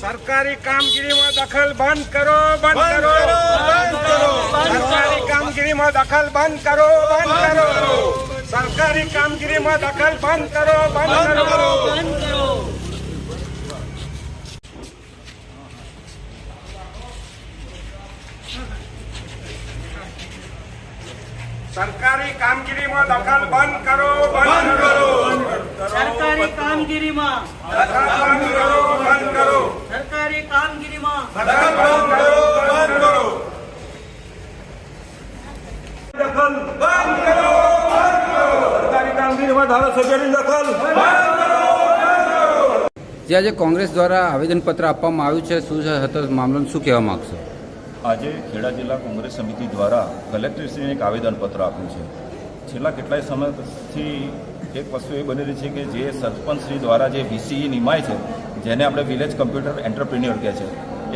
સરકારી કામગીરીમાં દખલ બંધ કરો, બંધ કરો, સરકારી કામગીરીમાં દખલ બંધ કરો, બંધ કરો, સરકારી કામગીરીમાં દખલ બંધ કરો, બંધ કરો. સરકારી કામગીરીમાં દખલ બંધ કરો, બંધ કરો, સરકારી કામગીરીમાં દખલ બંધ કરો, બંધ કરો, સરકારી કામગીરીમાં દખલ બંધ કરો, બંધ કરો, દખલ બંધ કરો, બંધ કરો, સરકારી કામગીરીમાં ધારાસભ્યની દખલ બંધ કરો. જે આજે કોંગ્રેસ દ્વારા આવેદનપત્ર આપવામાં આવ્યું છે, શું છે હતો મામલો, શું કહેવા માગશો? આજે ખેડા જિલ્લા કોંગ્રેસ સમિતિ દ્વારા કલેક્ટરશ્રીને એક આવેદનપત્ર આપ્યું છે. છેલ્લા કેટલાય સમયથી એક વસ્તુ એ બનેલી છે કે જે સરપંચશ્રી દ્વારા જે વીસીઈ નિમાય છે, જેને આપણે વિલેજ કમ્પ્યુટર એન્ટરપ્રિન્યોર કહે છે,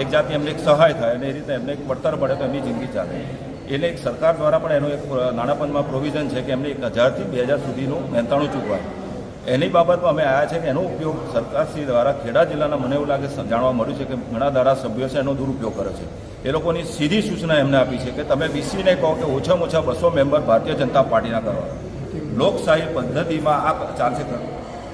એક જાતની એમને એક સહાય થાય અને એ રીતે એમને એક વળતર મળે તો એમની જિંદગી ચાલે. એટલે એક સરકાર દ્વારા પણ એનું એક નાણાપંચમાં પ્રોવિઝન છે કે એમને 1000થી 2000 સુધીનું મહેનતાણું ચૂકવાય. એની બાબતમાં અમે આવ્યા છે કે એનો ઉપયોગ સરકારશ્રી દ્વારા ખેડા જિલ્લાના મને એવું લાગે જાણવા મળ્યું છે કે ઘણા ધારાસભ્યો છે એનો દુરુપયોગ કરે છે. એ લોકોની સીધી સૂચના એમને આપી છે કે તમે વીસીને કહો કે ઓછામાં ઓછા 200 મેમ્બર ભારતીય જનતા પાર્ટીના કરવા. લોકશાહી પદ્ધતિમાં આ ચાલશે.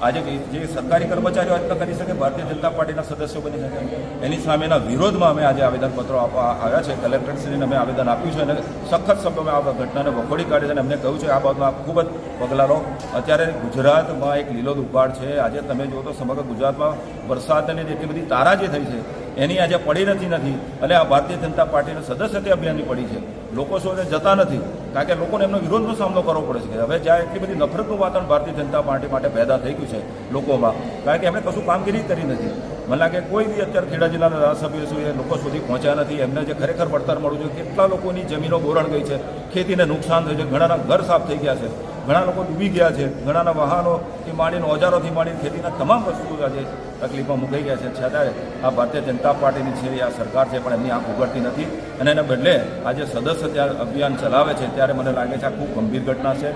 આજે જે સરકારી કર્મચારીઓ આ કરી શકે, ભારતીય જનતા પાર્ટીના સદસ્યો બની શકે, એની સામેના વિરોધમાં અમે આજે આવેદનપત્રો આપવા આવ્યા છે. કલેક્ટરશ્રીને અમે આવેદન આપ્યું છે અને સખત શબ્દોમાં આ ઘટનાને વખોડી કાઢી છે અને એમને કહ્યું છે આ બાબતમાં ખૂબ જ પગલાં લો. અત્યારે ગુજરાતમાં એક લીલો દુકાળ છે. આજે તમે જુઓ તો સમગ્ર ગુજરાતમાં વરસાદને એટલી બધી તારાજી થઈ છે, એની આજે પડી નથી અને આ ભારતીય જનતા પાર્ટીના સદસ્યતા અભિયાનની પડી છે. લોકો શું જતા નથી કારણ કે લોકોને એમનો વિરોધનો સામનો કરવો પડે છે. હવે જ્યાં એટલી બધી નફરતનું વાતાવરણ ભારતીય જનતા પાર્ટી માટે પેદા થઈ ગયું છે લોકોમાં, કારણ કે એમણે કશું કામગીરી કરી નથી. મને લાગે કોઈ બી અત્યારે ખેડા જિલ્લાના ધારાસભ્યો છે એ લોકો સુધી પહોંચ્યા નથી. એમને જે ખરેખર વળતર મળવું જોઈએ, કેટલા લોકોની જમીનો બોરણ ગઈ છે, ખેતીને નુકસાન થયું છે, ઘણાના ઘર સાફ થઈ ગયા છે, ઘણા લોકો ડૂબી ગયા છે, ઘણાના વાહનોથી માંડીને ઓજારોથી માંડીને ખેતીના તમામ વસ્તુઓ આજે તકલીફમાં મુકાઈ ગયા છે. છતાંય આ ભારતીય જનતા પાર્ટીની છે આ સરકાર છે પણ એમની આંખ ઉઘડતી નથી અને એના બદલે આજે સદસ્યતા અભિયાન ચલાવે છે. ત્યારે મને લાગે છે આ ખૂબ ગંભીર ઘટના છે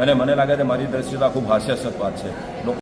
અને મને લાગે છે મારી દ્રષ્ટિએ આ ખૂબ હાસ્યાસ્પદ વાત છે.